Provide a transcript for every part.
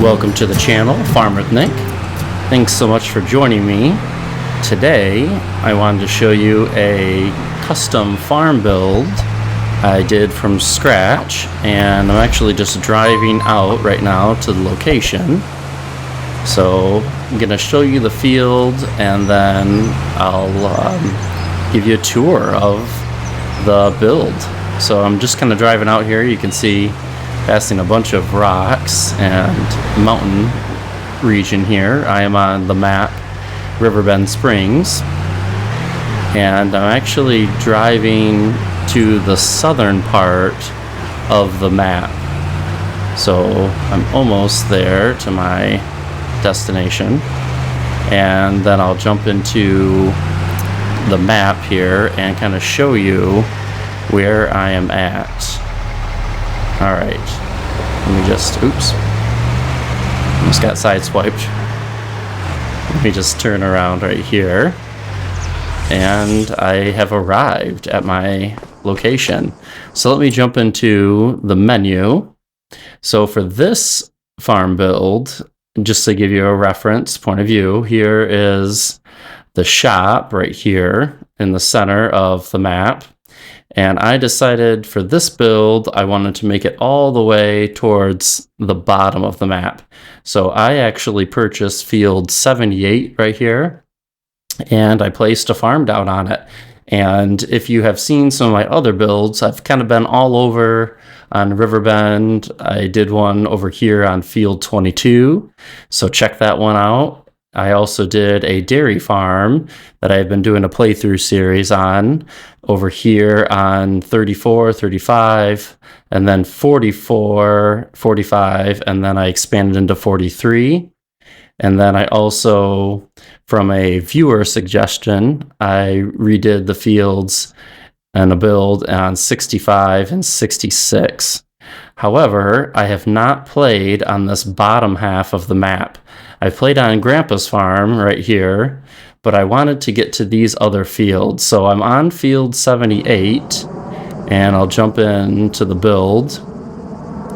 Welcome to the channel, Farm with Nick. Thanks so much for joining me. Today, I wanted to show you a custom farm build I did from scratch, and I'm actually just driving out right now to the location. So I'm going to show you the field, and then I'll give you a tour of the build. So I'm just kind of driving out here. You can see passing a bunch of rocks and mountain region here. I am on the map Riverbend Springs, and I'm actually driving to the southern part of the map. So I'm almost there to my destination, and then I'll jump into the map here and kind of show you where I am at. Alright, let me just, oops, almost got sideswiped. Let me just turn around right here, and I have arrived at my location. So let me jump into the menu. So for this farm build, just to give you a reference point of view, here is the shop right here in the center of the map. And I decided for this build, I wanted to make it all the way towards the bottom of the map. So I actually purchased field 78 right here, and I placed a farm down on it. And if you have seen some of my other builds, I've kind of been all over on Riverbend. I did one over here on field 22, so check that one out. I also did a dairy farm that I've been doing a playthrough series on over here on 34, 35, and then 44, 45, and then I expanded into 43. And then I also, from a viewer suggestion, I redid the fields and a build on 65 and 66. However, I have not played on this bottom half of the map. I played on Grandpa's farm right here, but I wanted to get to these other fields. So I'm on field 78, and I'll jump into the build.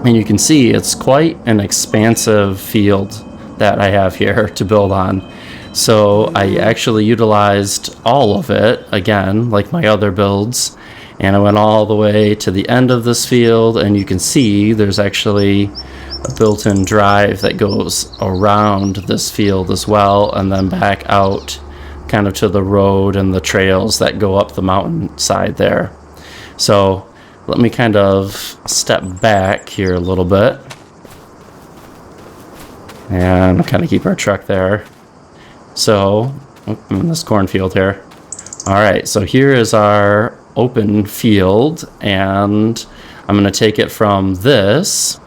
And you can see it's quite an expansive field that I have here to build on. So I actually utilized all of it, again, like my other builds. And I went all the way to the end of this field, and you can see there's actually a built-in drive that goes around this field as well, and then back out kind of to the road and the trails that go up the mountainside there. So let me kind of step back here a little bit and kind of keep our truck there. So I'm in this cornfield here. All right, so here is our open field, and I'm going to take it from this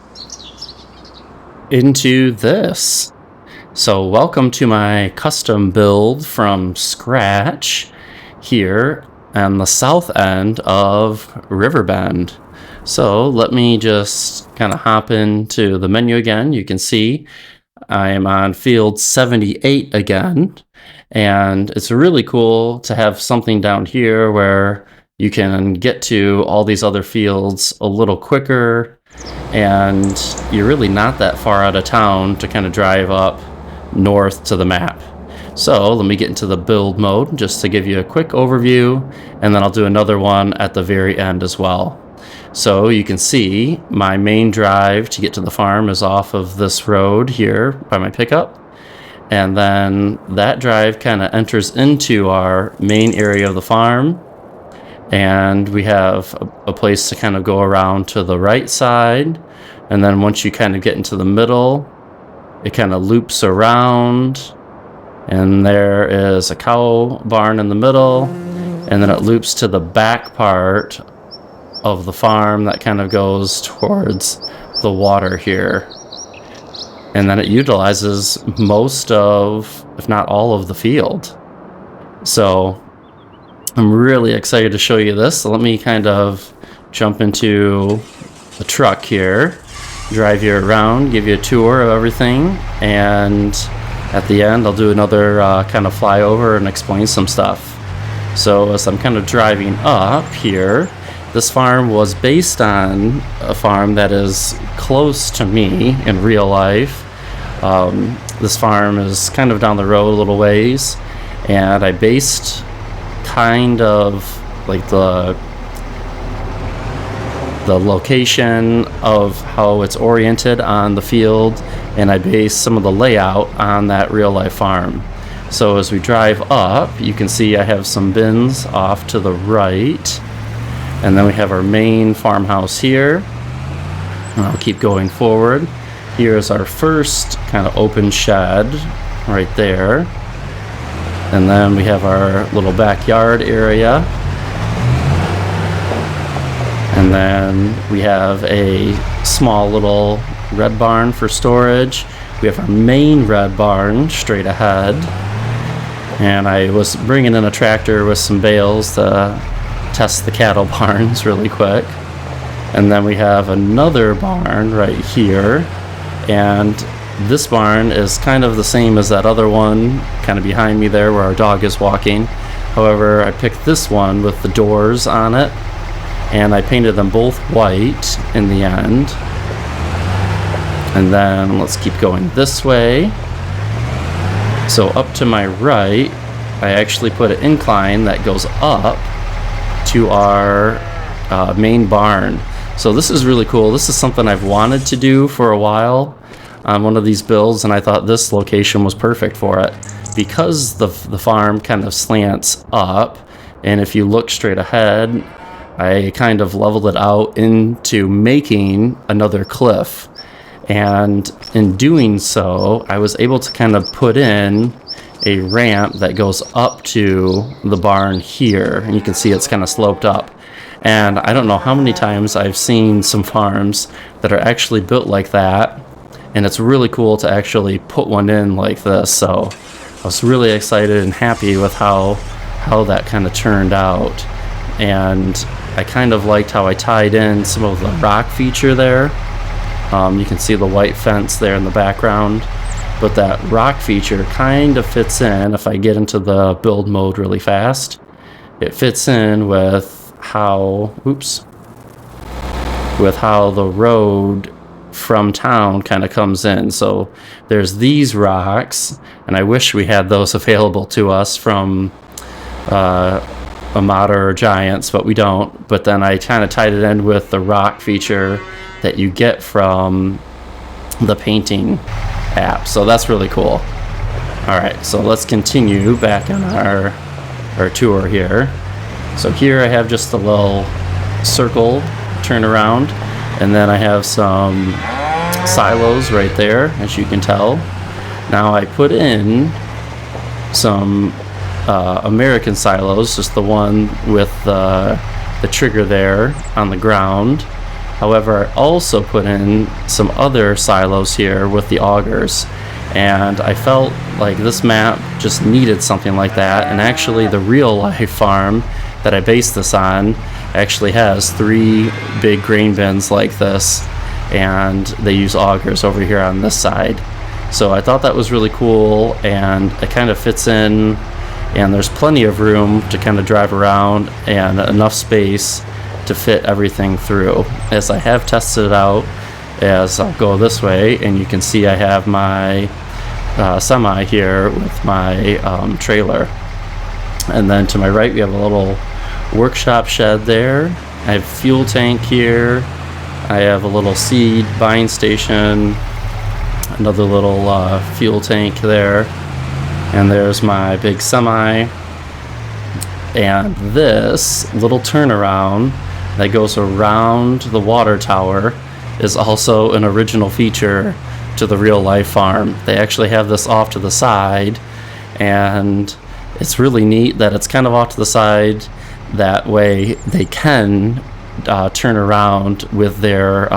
into this. So welcome to my custom build from scratch here on the south end of Riverbend. So let me just kind of hop into the menu again. You can see I am on field 78 again, and it's really cool to have something down here where you can get to all these other fields a little quicker, and you're really not that far out of town to kind of drive up north to the map. So let me get into the build mode just to give you a quick overview, and then I'll do another one at the very end as well. So you can see my main drive to get to the farm is off of this road here by my pickup, and then that drive kind of enters into our main area of the farm. And we have a place to kind of go around to the right side. And then once you kind of get into the middle, it kind of loops around. And there is a cow barn in the middle. And then it loops to the back part of the farm that kind of goes towards the water here. And then it utilizes most of, if not all of the field. So I'm really excited to show you this. So let me kind of jump into the truck here, drive you around, give you a tour of everything, and at the end I'll do another kind of flyover and explain some stuff. So as I'm kind of driving up here, this farm was based on a farm that is close to me in real life. This farm is kind of down the road a little ways, and I based kind of like the location of how it's oriented on the field, and I based some of the layout on that real life farm. So as we drive up, you can see I have some bins off to the right, and then we have our main farmhouse here. And I'll keep going forward. Here's our first kind of open shed right there, and then we have our little backyard area. And then we have a small little red barn for storage. We have our main red barn straight ahead. And I was bringing in a tractor with some bales to test the cattle barns really quick. And then we have another barn right here. And this barn is kind of the same as that other one, kind of behind me there where our dog is walking. However, I picked this one with the doors on it, and I painted them both white in the end. And then let's keep going this way. So up to my right, I actually put an incline that goes up to our main barn. So this is really cool. This is something I've wanted to do for a while on one of these builds, and I thought this location was perfect for it because the farm kind of slants up, and if you look straight ahead, I kind of leveled it out into making another cliff. And in doing so, I was able to kind of put in a ramp that goes up to the barn here. And you can see it's kind of sloped up. And I don't know how many times I've seen some farms that are actually built like that. And it's really cool to actually put one in like this. So I was really excited and happy with how that kind of turned out. And I kind of liked how I tied in some of the rock feature there. You can see the white fence there in the background, but that rock feature kind of fits in. If I get into the build mode really fast, it fits in with how the road from town kind of comes in. So there's these rocks, and I wish we had those available to us from Amada or Giants, but we don't. But then I kind of tied it in with the rock feature that you get from the painting app. So that's really cool. Alright, so let's continue back on our tour here. So here I have just a little circle turn around, and then I have some silos right there, as you can tell. Now I put in some American silos, just the one with the trigger there on the ground. However, I also put in some other silos here with the augers, and I felt like this map just needed something like that. And actually the real life farm that I based this on actually has 3 big grain bins like this, and they use augers over here on this side. So I thought that was really cool, and it kind of fits in, and there's plenty of room to kind of drive around and enough space to fit everything through. As I have tested it out, as I'll go this way, and you can see I have my semi here with my trailer. And then to my right we have a little workshop shed there. I have fuel tank here. I have a little seed buying station, another little fuel tank there, and there's my big semi. And this little turnaround that goes around the water tower is also an original feature to the real life farm. They actually have this off to the side, and it's really neat that it's kind of off to the side. That way they can turn around with their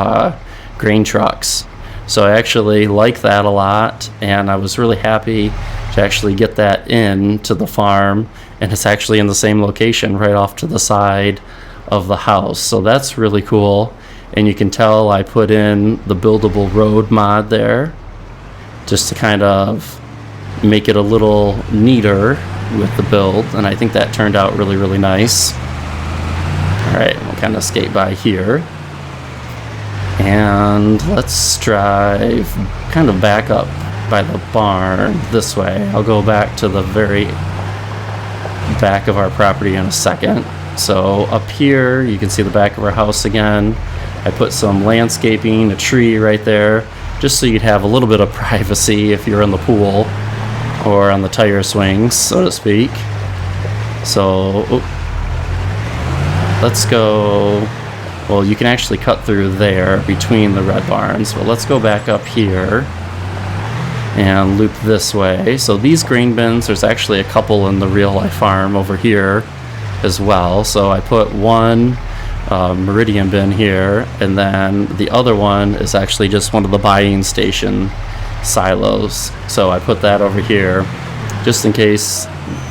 grain trucks. So I actually like that a lot, and I was really happy to actually get that into the farm, and it's actually in the same location right off to the side of the house. So that's really cool. And you can tell I put in the buildable road mod there just to kind of make it a little neater with the build, and I think that turned out really, really nice. Alright, we'll kind of skate by here, and let's drive kind of back up by the barn this way. I'll go back to the very back of our property in a second. So up here you can see the back of our house again. I put some landscaping, a tree right there, just so you'd have a little bit of privacy if you're in the pool or on the tire swings, so to speak. So let's go. Well, you can actually cut through there between the red barns, but let's go back up here and loop this way. So these grain bins, there's actually a couple in the real life farm over here as well. So I put one Meridian bin here, and then the other one is actually just one of the buying station silos. So I put that over here just in case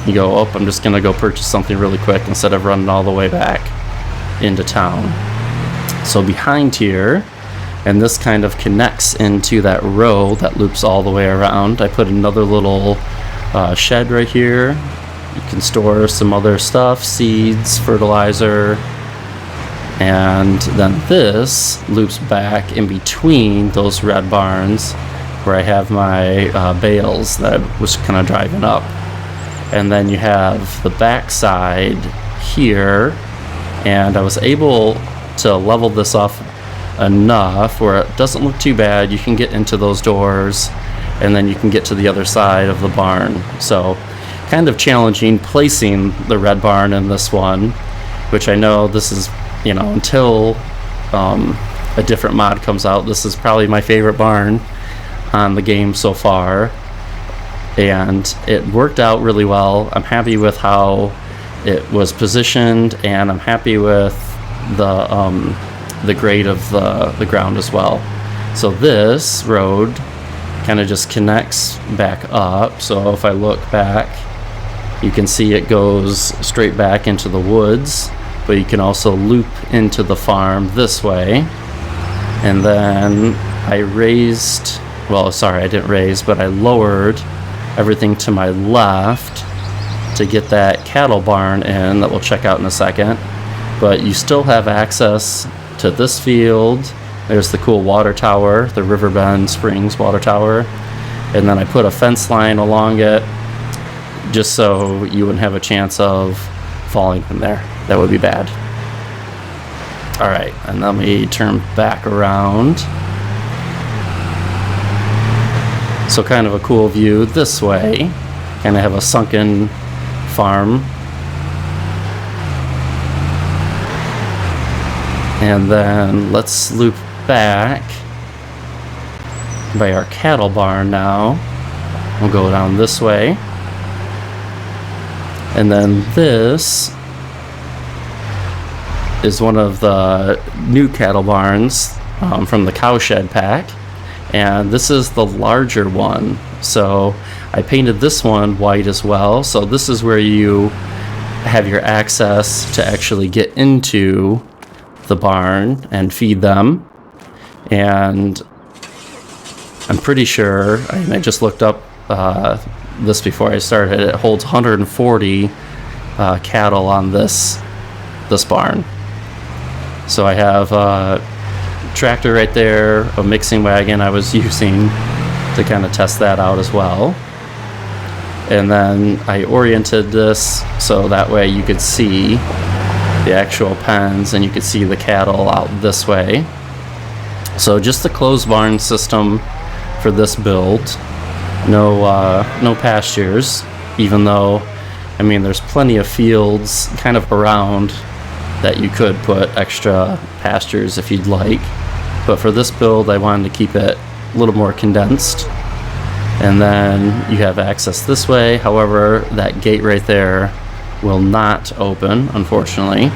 you go, oh, I'm just gonna go purchase something really quick instead of running all the way back into town. So behind here, and this kind of connects into that row that loops all the way around, I put another little shed right here. You can store some other stuff, seeds, fertilizer, and then this loops back in between those red barns where I have my bales that I was kind of driving up. And then you have the back side here, and I was able to level this off enough where it doesn't look too bad. You can get into those doors, and then you can get to the other side of the barn. So kind of challenging placing the red barn in this one, which I know this is, you know, until a different mod comes out, this is probably my favorite barn on the game so far, and it worked out really well. I'm happy with how it was positioned, and I'm happy with the grade of the ground as well. So this road kind of just connects back up. So if I look back, you can see it goes straight back into the woods, but you can also loop into the farm this way. And then I raised, well, sorry, I didn't raise, but I lowered everything to my left to get that cattle barn in that we'll check out in a second. But you still have access to this field. There's the cool water tower, the Riverbend Springs water tower. And then I put a fence line along it just so you wouldn't have a chance of falling from there. That would be bad. All right, and let me turn back around. So kind of a cool view this way. Kind of have a sunken farm. And then let's loop back by our cattle barn now. We'll go down this way. And then this is one of the new cattle barns from the cowshed pack. And this is the larger one. So I painted this one white as well. So this is where you have your access to actually get into the barn and feed them. And I'm pretty sure, I just looked up this before I started, it holds 140 cattle on this barn. So I have a tractor right there, a mixing wagon I was using to kind of test that out as well. And then I oriented this so that way you could see the actual pens and you could see the cattle out this way. So just the closed barn system for this build. No pastures, even though, I mean, there's plenty of fields kind of around that you could put extra pastures if you'd like. But for this build, I wanted to keep it a little more condensed. And then you have access this way. However, that gate right there will not open, unfortunately.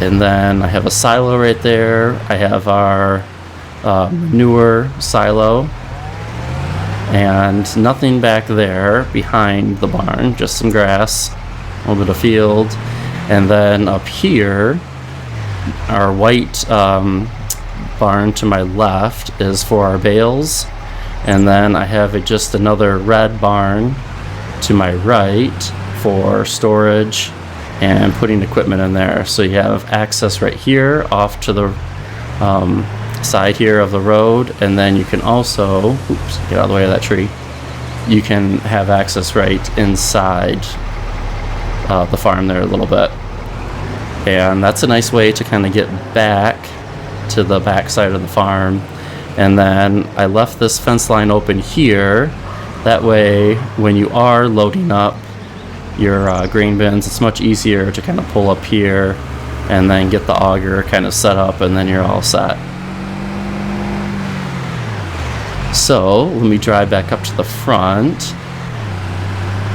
And then I have a silo right there. I have our manure silo. And nothing back there behind the barn, just some grass, a little bit of field. And then up here, our white barn to my left is for our bales. And then I have just another red barn to my right for storage and putting equipment in there. So you have access right here off to the side here of the road, and then you can also, oops, get out of the way of that tree. You can have access right inside the farm there a little bit. And that's a nice way to kind of get back to the back side of the farm. And then I left this fence line open here. That way, when you are loading up your grain bins, it's much easier to kind of pull up here and then get the auger kind of set up, and then you're all set. So let me drive back up to the front,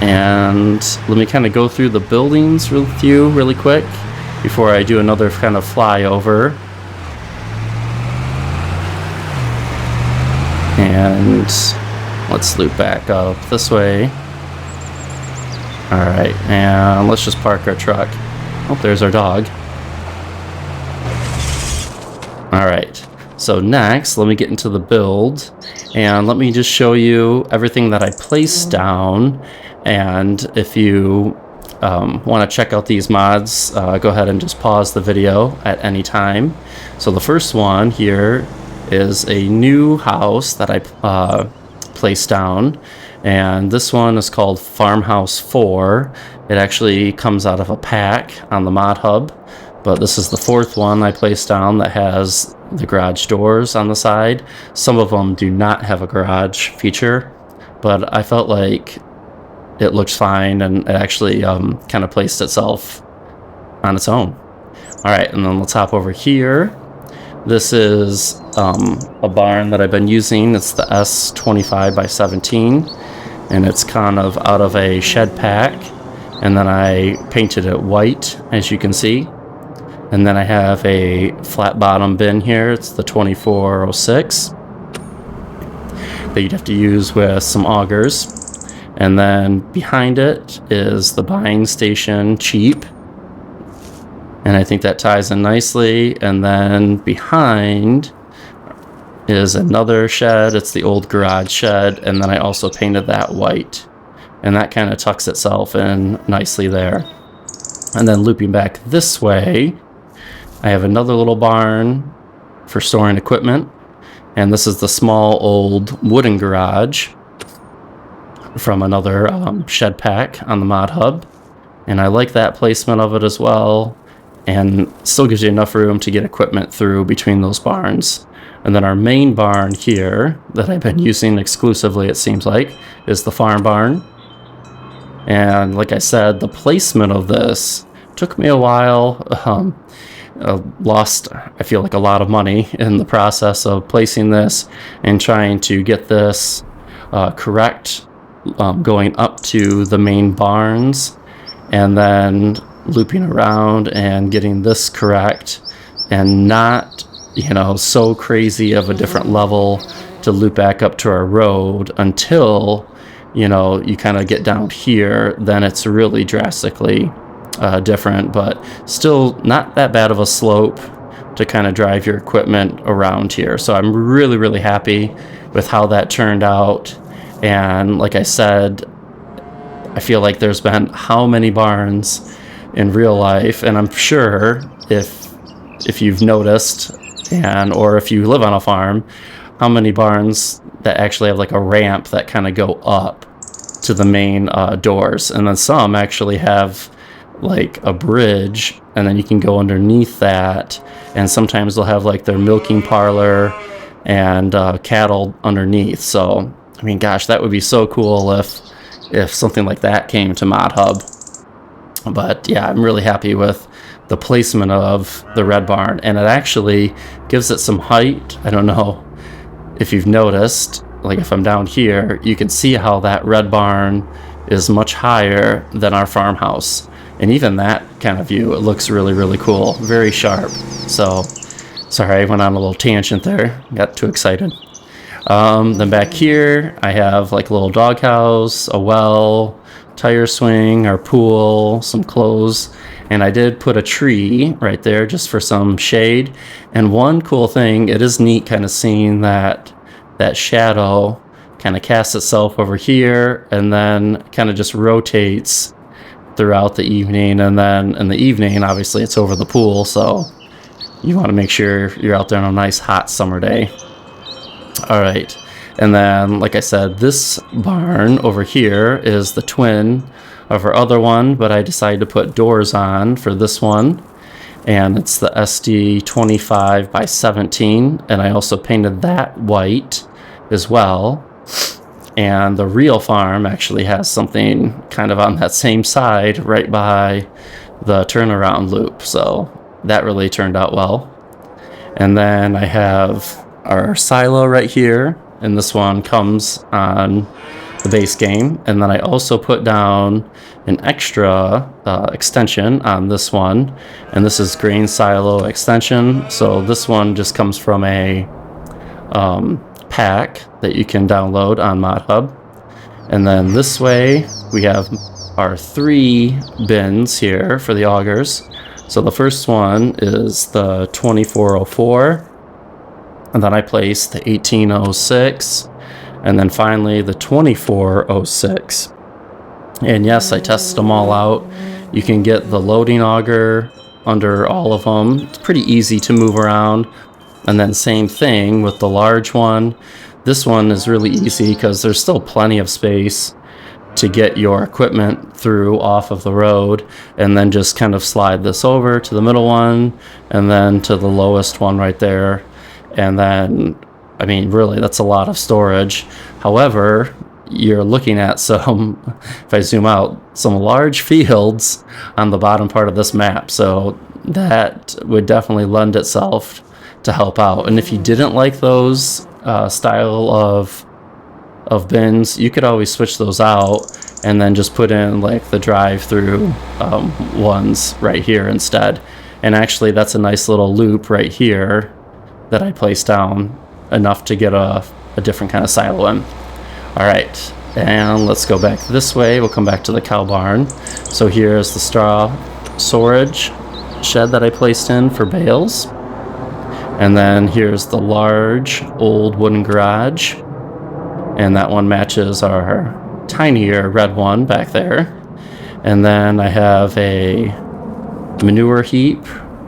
and let me kind of go through the buildings with you really quick before I do another kind of flyover. And let's loop back up this way. Alright, and let's just park our truck. Oh, there's our dog. Alright, so next, let me get into the build, and let me just show you everything that I placed down. And if you want to check out these mods, go ahead and just pause the video at any time. So the first one here is a new house that I placed down, and this one is called Farmhouse 4. It actually comes out of a pack on the mod hub, but this is the fourth one I placed down that has the garage doors on the side. Some of them do not have a garage feature, but I felt like it looks fine, and it actually kind of placed itself on its own. Alright, and then let's hop over here. This is a barn that I've been using. It's the S25 by 17, and it's kind of out of a shed pack, and then I painted it white, as you can see. And then I have a flat bottom bin here. It's the 2406 that you'd have to use with some augers. And then behind it is the buying station cheap, and I think that ties in nicely. And then behind is another shed. It's the old garage shed, and then I also painted that white, and that kind of tucks itself in nicely there. And then looping back this way, I have another little barn for storing equipment, and this is the small old wooden garage from another shed pack on the mod hub, and I like that placement of it as well, and still gives you enough room to get equipment through between those barns. And then our main barn here that I've been using exclusively, it seems like, is the farm barn. And like I said, the placement of this took me a while. Lost, I feel like, a lot of money in the process of placing this and trying to get this correct, going up to the main barns, and then looping around and getting this correct, and not, you know, so crazy of a different level to loop back up to our road until, you know, you kind of get down here. Then it's really drastically different, but still not that bad of a slope to kind of drive your equipment around here. So I'm really, really happy with how that turned out. And like I said, I feel like there's been how many barns in real life, and I'm sure if you've noticed, and or if you live on a farm, how many barns that actually have like a ramp that kind of go up to the main doors, and then some actually have like a bridge, and then you can go underneath that, and sometimes they'll have like their milking parlor and cattle underneath. So I mean, gosh, that would be so cool if something like that came to Mod Hub. But yeah, I'm really happy with the placement of the red barn, and it actually gives it some height. I don't know if you've noticed, like if I'm down here, you can see how that red barn is much higher than our farmhouse. And even that kind of view, it looks really, really cool. Very sharp. So, sorry, I went on a little tangent there. Got too excited. Then back here, I have like a little doghouse, a well, tire swing, our pool, some clothes, and I did put a tree right there just for some shade. And one cool thing, it is neat kind of seeing that shadow kind of casts itself over here and then kind of just rotates throughout the evening. And then in the evening, obviously it's over the pool, so you want to make sure you're out there on a nice hot summer day. All right, and then like I said, this barn over here is the twin of our other one, but I decided to put doors on for this one, and it's the SD 25 by 17, and I also painted that white as well. And the real farm actually has something kind of on that same side right by the turnaround loop, so that really turned out well. And then I have our silo right here, and this one comes on the base game. And then I also put down an extra extension on this one, and this is grain silo extension. So this one just comes from a pack that you can download on ModHub. And then this way we have our 3 bins here for the augers. So the first one is the 2404, and then I placed the 1806, and then finally the 2406. And yes, I tested them all out. You can get the loading auger under all of them. It's pretty easy to move around. And then same thing with the large one. This one is really easy because there's still plenty of space to get your equipment through off of the road, and then just kind of slide this over to the middle one and then to the lowest one right there. And then, I mean, really, that's a lot of storage. However, you're looking at some, if I zoom out, some large fields on the bottom part of this map. So that would definitely lend itself to help out. And if you didn't like those style of bins, you could always switch those out and then just put in like the drive-through ones right here instead. And actually, that's a nice little loop right here that I placed down, enough to get a different kind of silo in. All right, and let's go back this way. We'll come back to the cow barn. So here's the straw storage shed that I placed in for bales. And then here's the large old wooden garage, and that one matches our tinier red one back there. And then I have a manure heap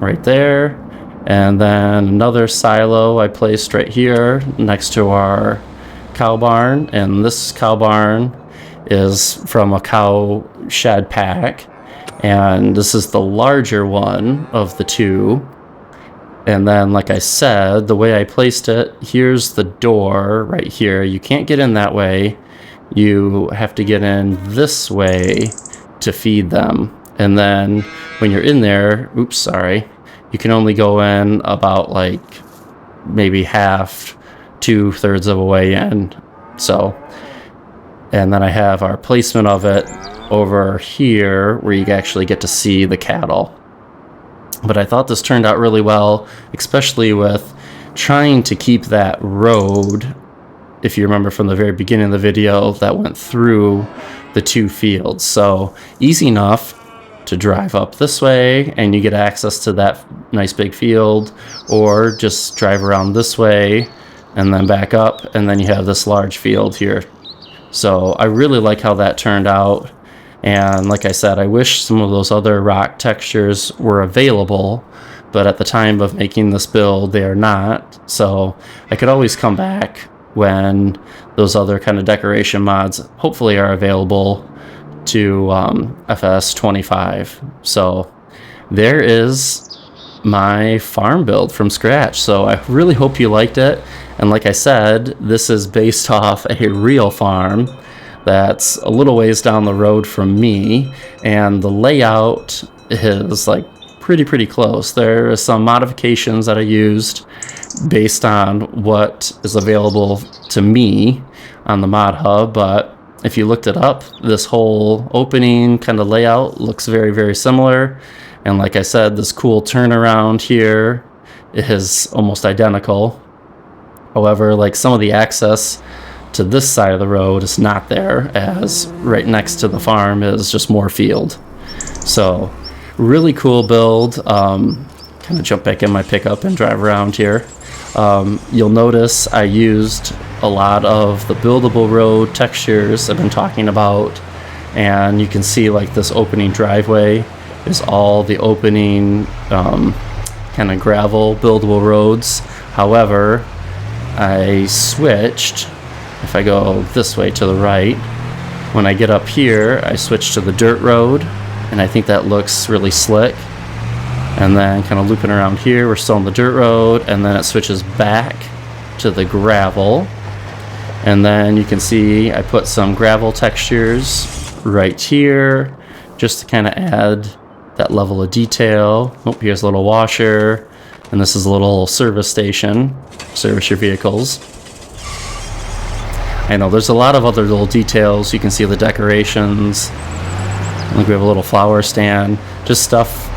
right there, and then another silo I placed right here next to our cow barn. And this cow barn is from a cow shed pack, and this is the larger one of the two. And then, like I said, the way I placed it, here's the door right here. You can't get in that way. You have to get in this way to feed them. And then when you're in there, oops, sorry, you can only go in about like maybe half, 2/3 of a way in. So, and then I have our placement of it over here where you actually get to see the cattle. But I thought this turned out really well, especially with trying to keep that road, if you remember from the very beginning of the video, that went through the 2 fields. So easy enough to drive up this way and you get access to that nice big field, or just drive around this way and then back up, and then you have this large field here. So I really like how that turned out. And like I said, I wish some of those other rock textures were available, but at the time of making this build, they are not. So I could always come back when those other kind of decoration mods hopefully are available to FS25. So there is my farm build from scratch. So I really hope you liked it. And like I said, this is based off a real farm that's a little ways down the road from me, and the layout is like pretty close. There are some modifications that I used based on what is available to me on the Mod Hub, but if you looked it up, this whole opening kind of layout looks very similar. And like I said, this cool turnaround here is almost identical. However, like some of the access to this side of the road is not there, as right next to the farm is just more field. So really cool build. Kind of jump back in my pickup and drive around here. You'll notice I used a lot of the buildable road textures I've been talking about, and you can see like this opening driveway is all the opening kind kind of gravel buildable roads. However, I switched. If I go this way to the right, when I get up here, I switch to the dirt road, and I think that looks really slick. And then kind of looping around here, we're still on the dirt road, and then it switches back to the gravel. And then you can see I put some gravel textures right here just to kind of add that level of detail. Oh, here's a little washer, and this is a little service station. Service your vehicles. I know there's a lot of other little details. You can see the decorations. Like we have a little flower stand, just stuff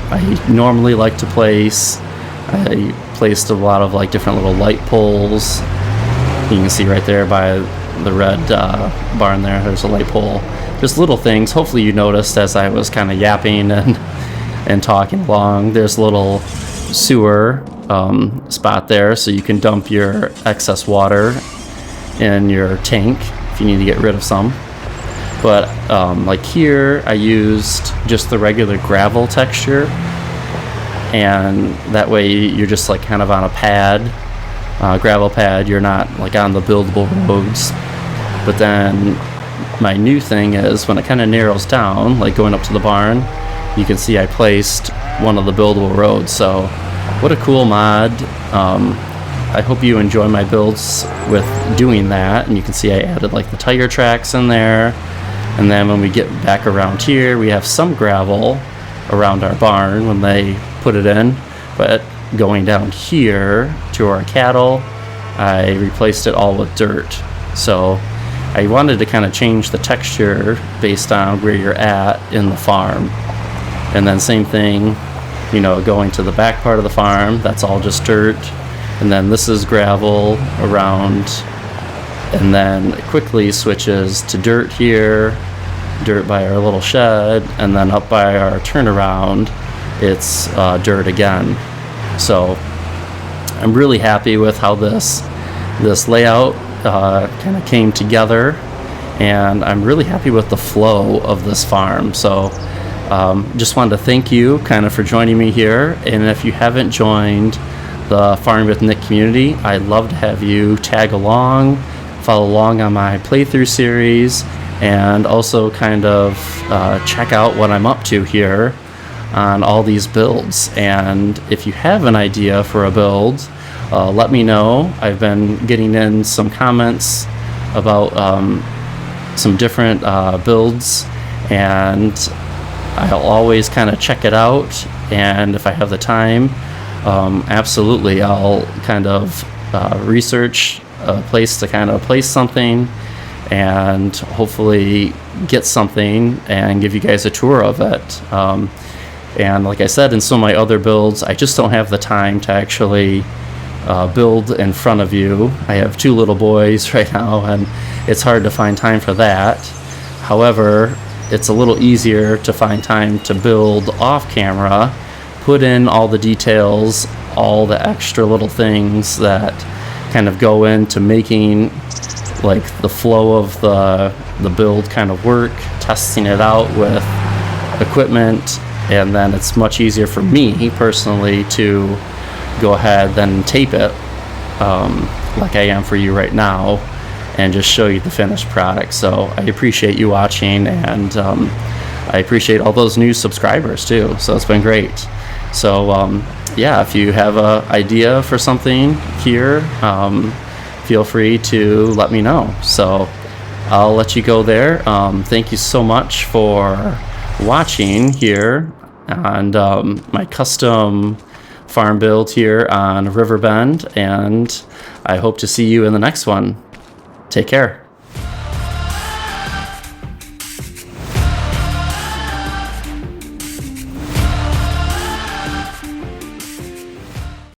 I normally like to place. I placed a lot of like different little light poles. You can see right there by the red barn there's a light pole. Just little things. Hopefully you noticed as I was kind of yapping and talking along. There's a little sewer spot there, so you can dump your excess water in your tank if you need to get rid of some. But like here I used just the regular gravel texture, and that way you're just like kind of on a pad, gravel pad. You're not like on the buildable roads. But then my new thing is when it kind of narrows down, like going up to the barn, you can see I placed one of the buildable roads. So what a cool mod. I hope you enjoy my builds with doing that. And you can see I added like the tire tracks in there. And then when we get back around here, we have some gravel around our barn when they put it in. But going down here to our cattle, I replaced it all with dirt. So I wanted to kind of change the texture based on where you're at in the farm. And then same thing, you know, going to the back part of the farm, that's all just dirt. And then this is gravel around, and then it quickly switches to dirt here, dirt by our little shed, and then up by our turnaround, it's dirt again. So I'm really happy with how this layout kind of came together, and I'm really happy with the flow of this farm. So just wanted to thank you kind of for joining me here. And if you haven't joined the Farm with Nick community, I'd love to have you tag along, follow along on my playthrough series, and also kind of check out what I'm up to here on all these builds. And if you have an idea for a build, let me know. I've been getting in some comments about some different builds, and I'll always kind of check it out. And if I have the time, absolutely, I'll kind of research a place to kind of place something and hopefully get something and give you guys a tour of it. And like I said, in some of my other builds, I just don't have the time to actually build in front of you. I have 2 little boys right now, and it's hard to find time for that. However, it's a little easier to find time to build off camera, put in all the details, all the extra little things that kind of go into making like the flow of the build kind of work, testing it out with equipment. And then it's much easier for me personally to go ahead and tape it like I am for you right now, and just show you the finished product. So I appreciate you watching, and I appreciate all those new subscribers too. So it's been great. So yeah, if you have an idea for something here, feel free to let me know. So I'll let you go there. Thank you so much for watching here on my custom farm build here on Riverbend, and I hope to see you in the next one. Take care.